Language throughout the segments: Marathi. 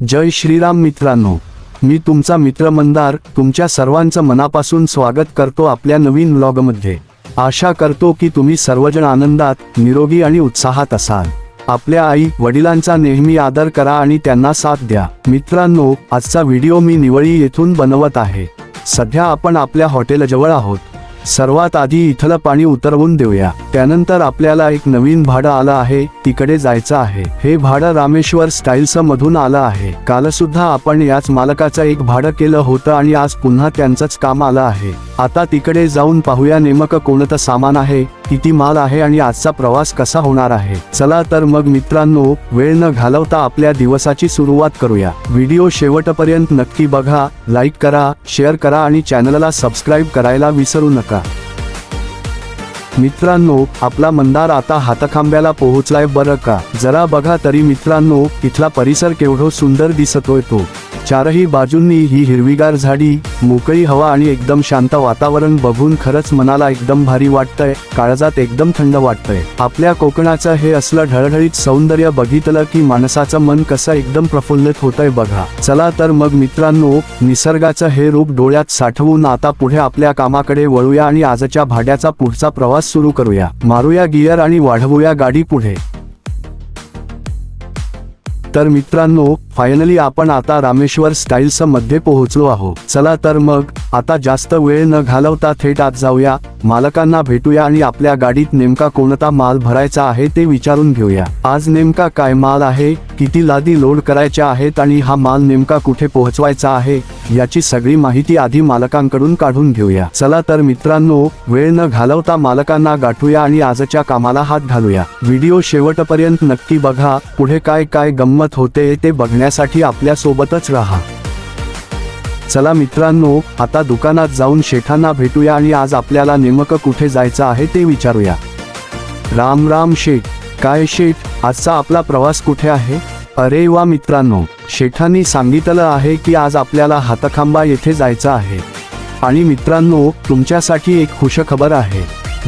जय श्रीराम मित्रांनो, मी तुमचा मित्र मंदार तुमच्या सर्वांचं मनापासून स्वागत करतो आपल्या नवीन व्लॉगमध्ये। आशा करतो की तुम्ही सर्वजण आनंदात, निरोगी आणि उत्साहात असाल। आपल्या आई वडिलांचा नेहमी आदर करा आणि त्यांना साथ द्या। मित्रांनो, आजचा व्हिडिओ मी निवळी येथून बनवत आहे। सध्या आपण आपल्या हॉटेलजवळ आहोत। सर्वात आधी इथलं पाणी उतरवून देऊया, त्यानंतर आपल्याला एक नवीन भाडं आलं आहे, तिकडे जायचं आहे। हे भाडं रामेश्वर स्टाईल्स मधून आलं आहे। काल सुद्धा आपण याच मालकाचं एक भाडं केलं होतं आणि आज पुन्हा त्यांचंच काम आलं आहे। आता तिकडे जाऊन पाहूया नेमकं कोणतं सामान आहे, किती माल आहे आणि आजचा प्रवास कसा होणार आहे। चला तर मग मित्रांनो, वेळ न घालवता आपल्या दिवसाची सुरुवात करूया। व्हिडिओ शेवटपर्यंत नक्की बघा, लाईक करा, शेअर करा आणि चॅनलला सबस्क्राईब करायला विसरू नका। मित्रांनो, आपला मंदार आता हातखांब्याला पोहोचलाय बरं का। जरा बघा तरी मित्रांनो, इथला परिसर केवढा सुंदर दिसतोय तो। चारही बाजूंनी ही हिरवीगार झाडी, मोकळी हवा आणि एकदम शांत वातावरण बघून खरंच मनाला एकदम भारी वाटतंय, काळजात एकदम थंड वाटतंय। आपल्या कोकणाचं हे असलं ढळढळीत सौंदर्य बघितलं की माणसाचं मन कसं एकदम प्रफुल्लित होतंय बघा। चला तर मग मित्रांनो, निसर्गाचं हे रूप डोळ्यात साठवून आता पुढे आपल्या कामाकडे वळूया आणि आजच्या भाड्याचा पुढचा प्रवास सुरू करूया। मारूया गिअर आणि वाढवूया गाडी पुढे। तर मित्रांनो, फायनली आपण आता रामेश्वर स्टाईल्स मध्ये पोहोचलो आहोत। चला तर मग आता जास्त वेळ न घालवता थेट आत जाऊया, मालकांना भेटूया आणि आपल्या गाडीत नेमका कोणता माल भरायचा आहे ते विचारून घेऊया। आज नेमका काय माल आहे, किती लादी लोड करायच्या आहेत आणि हा माल नेमका कुठे पोहोचवायचा आहे, याची सगळी माहिती आधी मालकांकडून काढून घेऊया। चला तर मित्रांनो, वेळ न घालवता मालकांना गाठूया आणि आजच्या कामाला हात घालूया। व्हिडिओ शेवटपर्यंत नक्की बघा, पुढे काय काय गंमत होते ते बघण्यासाठी आपल्या सोबतच राहा। चला मित्रांनो, आता दुकानात जाऊन शेठांना भेटूया आणि आज आपल्याला नेमकं कुठे जायचं आहे ते विचारूया। राम राम शेठ। काय शेठ, आजचा आपला प्रवास कुठे आहे? अरे वा मित्रांनो, शेठांनी सांगितलं आहे की आज आपल्याला हातखांबा येथे जायचं आहे। आणि मित्रांनो, तुमच्यासाठी एक खुशखबर आहे।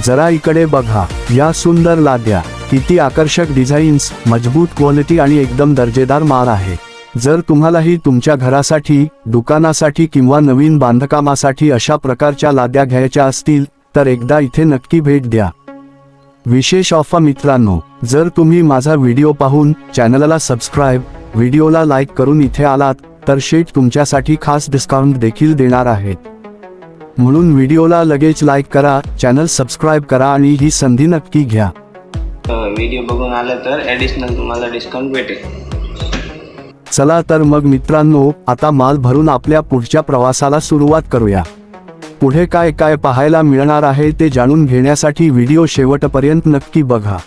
जरा इकडे बघा, या सुंदर लाद्या, किती आकर्षक डिझाईन्स, मजबूत क्वालिटी आणि एकदम दर्जेदार माल आहे। जर तुम्हालाही तुमच्या घरासाठी, दुकानासाठी किंवा नवीन बांधकामासाठी अशा प्रकारच्या लाद्या घ्यायच्या असतील तर एकदा इथे नक्की भेट द्या। विशेष ऑफर मित्रांनो, जर तुम्ही माझा व्हिडिओ पाहून चॅनलला सबस्क्राईब, व्हिडिओला लाईक करून इथे आलात तर शेठ तुमच्यासाठी खास डिस्काउंट देखील देणार आहेत। म्हणून व्हिडिओला लगेच लाईक करा, चॅनल सबस्क्राईब करा आणि ही संधी नक्की घ्या। व्हिडिओ बघून आलं तर ॲडिशनल तुम्हाला डिस्काउंट भेटेल। चला तर मग मित्रांनो, आता माल भरून आपल्या पुढच्या प्रवासाला सुरुवात करूया। पुढे काय काय पाहायला मिळणार आहे ते जाणून घेण्यासाठी व्हिडिओ शेवटपर्यंत नक्की बघा।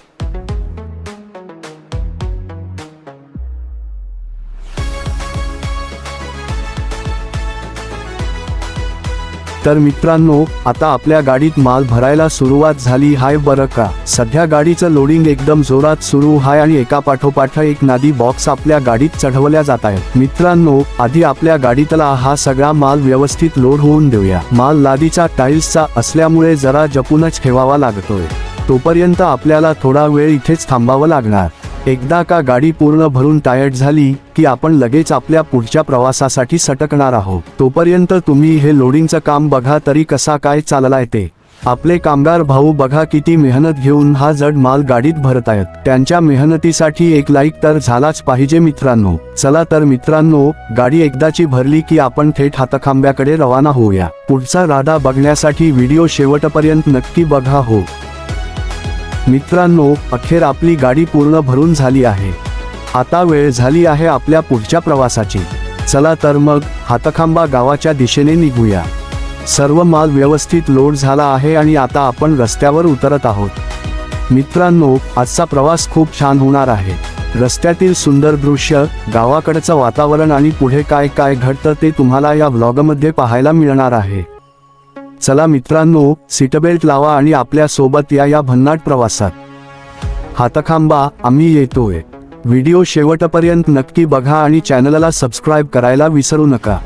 तर मित्रांनो, आता आपल्या गाडीत माल भरायला सुरुवात झाली हाय बरं का। सध्या गाडीचं लोडिंग एकदम जोरात सुरू आहे आणि एका पाठोपाठ एक नादी बॉक्स आपल्या गाडीत चढवल्या जात आहेत। मित्रांनो, आधी आपल्या गाडीतला हा सगळा माल व्यवस्थित लोड होऊन देऊया। माल लादीचा टाईल्सचा असल्यामुळे जरा जपूनच ठेवावा लागतोय, तोपर्यंत आपल्याला थोडा वेळ इथेच थांबावं लागणार। एकदा का गाडी पूर्ण भरून टायर्ड झाली की आपण लगेच आपल्या पुढच्या प्रवासासाठी सटकणार आहोत। तोपर्यंत तुम्ही हे लोडिंगचं काम बघा तरी कसा काय चाललाय ते। आपले कामगार भाऊ बघा किती मेहनत घेऊन हा जड माल गाडीत भरत आहेत। त्यांच्या मेहनतीसाठी एक लाईक तर झालाच पाहिजे मित्रांनो। चला तर मित्रांनो, गाडी एकदाची भरली की आपण थेट हातखांब्याकडे रवाना होऊया। पुढचा राडा बघण्यासाठी व्हिडिओ शेवटपर्यंत नक्की बघा हो। मित्रांनो, अखेर आपली गाडी पूर्ण भरून झाली आहे। आता वेळ झाली आहे आपल्या पुढच्या प्रवासाची। चला तर मग हातखांबा गावाच्या दिशेने निघूया। सर्व माल व्यवस्थित लोड झाला आहे आणि आता आपण रस्त्यावर उतरत आहोत। मित्रांनो, आजचा प्रवास खूप छान होणार आहे। रस्त्यातील सुंदर दृश्य, गावाकडचं वातावरण आणि पुढे काय काय घडतं ते तुम्हाला या व्लॉगमध्ये पाहायला मिळणार आहे। चला मित्रांनो, सीटबेल्ट लावा आणि आपल्या सोबत या भन्नाट प्रवासात। हातखांबा, आम्ही येतोय। व्हिडिओ शेवटपर्यंत नक्की बघा आणि चॅनलला सबस्क्राईब करायला विसरू नका।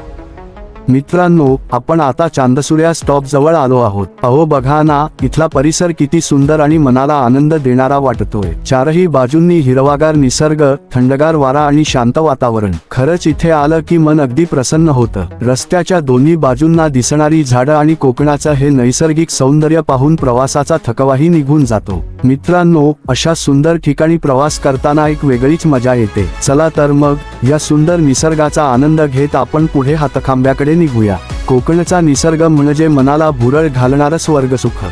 मित्रांनो, आपण आता चांदसुर्या स्टॉप जवळ आलो आहोत. अहो बघा ना, इथला परिसर किती सुंदर आणि मनाला आनंद देणारा वाटतोय. चारही बाजूंनी हिरवागार निसर्ग, थंडगार वारा आणि शांत वातावरण. खरंच इथे आलं की मन अगदी प्रसन्न होतं. रस्त्याच्या दोन्ही बाजूंना दिसणारी झाडं आणि कोकणाचं हे नैसर्गिक सौंदर्य पाहून प्रवासाचा थकवाही निघून जातो. मित्रांनो, अशा सुंदर ठिकाणी प्रवास करताना एक वेगळीच मजा येते. चला तर मग या सुंदर निसर्गाचा आनंद घेत आपण पुढे हातखांब्याकडे निघूया. कोकणचा निसर्ग म्हणजे मनाला भुरळ घालणारं स्वर्गसुख.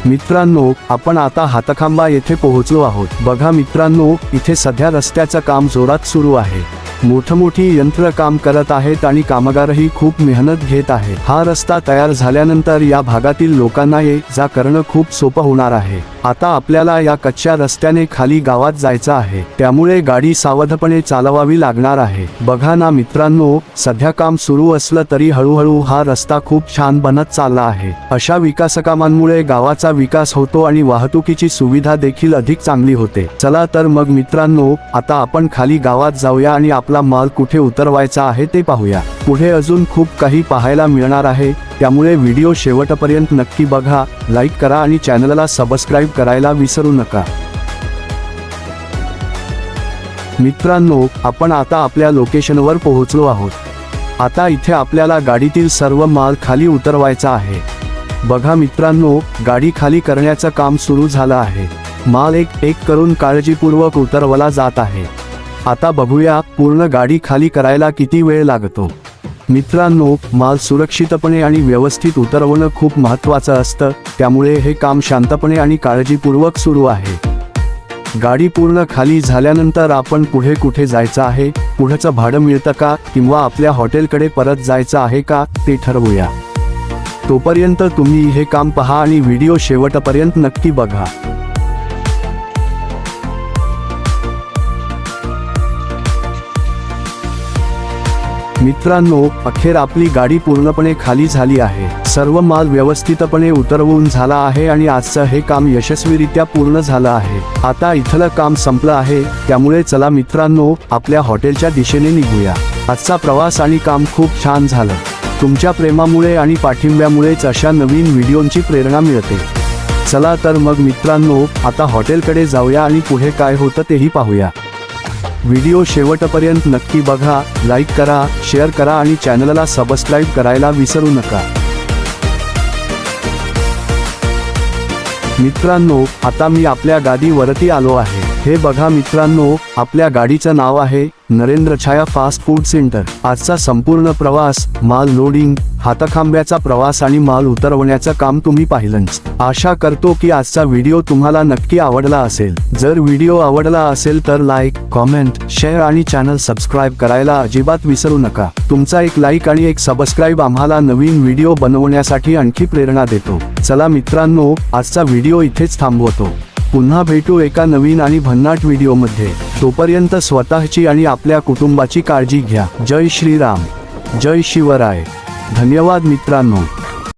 मित्रांनो, आपण आता हातखांबा येथे पोहोचलो आहोत. बघा मित्रांनो, इथे सध्या रस्त्याचं काम जोरात सुरू आहे. मोठमोठी यंत्र काम करत आहेत आणि कामगारही खूप मेहनत घेत आहेत. हा रस्ता तयार झाल्यानंतर या भागातील लोकांना ये जा करणं खूप सोपं होणार आहे. आता आपल्याला या कच्च्या रस्त्याने खाली गावात जायचं आहे, त्यामुळे गाडी सावधपणे चालवावी लागणार आहे. बघा ना मित्रांनो, सध्या काम सुरू असलं तरी हळूहळू हा रस्ता खूप छान बनत चालला आहे. अशा विकासकामांमुळे गावाचा विकास होतो आणि वाहतुकीची सुविधा देखील अधिक चांगली होते. चला तर मग मित्रांनो, आता आपण खाली गावात जाऊया आणि आपला माल कुठे उतरवायचा आहे ते पाहूया. पुढे अजून खूप काही पाहायला मिळणार आहे, त्यामुळे व्हिडिओ शेवटपर्यंत नक्की बघा. लाईक करा आणि चॅनलला सबस्क्राईब करायला विसरू नका. मित्रांनो, आपण आता आपल्या लोकेशनवर पोहोचलो आहोत. आता इथे आपल्याला गाडीतील सर्व माल खाली उतरवायचा आहे. बघा मित्रांनो, गाडी खाली करण्याचं काम सुरू झालं आहे. माल एक एक करून काळजीपूर्वक उतरवला जात आहे. आता बघूया पूर्ण गाडी खाली करायला किती वेळ लागतो. मित्रांनो, माल सुरक्षितपणे आणि व्यवस्थित उतरवणं खूप महत्त्वाचं असतं, त्यामुळे हे काम शांतपणे आणि काळजीपूर्वक सुरू आहे. गाडी पूर्ण खाली झाल्यानंतर आपण पुढे कुठे जायचं आहे, पुढचं भाडं मिळतं का किंवा आपल्या हॉटेलकडे परत जायचं आहे का ते ठरवूया. तोपर्यंत तुम्ही हे काम पहा आणि व्हिडिओ शेवटपर्यंत नक्की बघा. मित्रांनो, अखेर आपली गाडी पूर्णपणे खाली झाली आहे. सर्व माल व्यवस्थितपणे उतरवून झाला आहे आणि आजचं हे काम यशस्वीरित्या पूर्ण झालं आहे. आता इथलं काम संपलं आहे, त्यामुळे चला मित्रांनो, आपल्या हॉटेलच्या दिशेने निघूया. आजचा प्रवास आणि काम खूप छान झालं. तुमच्या प्रेमामुळे आणि पाठिंब्यामुळेच अशा नवीन व्हिडिओंची प्रेरणा मिळते. चला तर मग मित्रांनो, आता हॉटेलकडे जाऊया आणि पुढे काय होतं तेही पाहूया. व्हिडिओ शेवटपर्यंत नक्की बघा. लाईक करा, शेअर करा आणि चॅनलला सबस्क्राईब करायला विसरू नका. मित्रांनो, आता मी आपल्या गाडीवरती आलो आहे. हे बघा मित्रांनो, आपल्या गाडीचं नाव आहे नरेंद्र छाया फास्ट फूड सेंटर. आजचा संपूर्ण प्रवास, माल लोडिंग, हातखांब्याचा प्रवास आणि माल उतरवण्याचं काम तुम्ही पाहिलंच. आशा करतो की आजचा व्हिडिओ तुम्हाला नक्की आवडला असेल. जर व्हिडिओ आवडला असेल तर लाईक, कॉमेंट, शेअर आणि चॅनल सबस्क्राईब करायला अजिबात विसरू नका. तुमचा एक लाईक आणि एक सबस्क्राईब आम्हाला नवीन व्हिडिओ बनवण्यासाठी आणखी प्रेरणा देतो. चला मित्रांनो, आजचा व्हिडिओ इथेच थांबवतो. पुन्हा भेटू एका नवीन आणि भन्नाट व्हिडिओमध्ये. तोपर्यंत स्वतःची आणि आपल्या कुटुंबाची काळजी घ्या. जय श्रीराम, जय शिवराय. धन्यवाद मित्रांनो.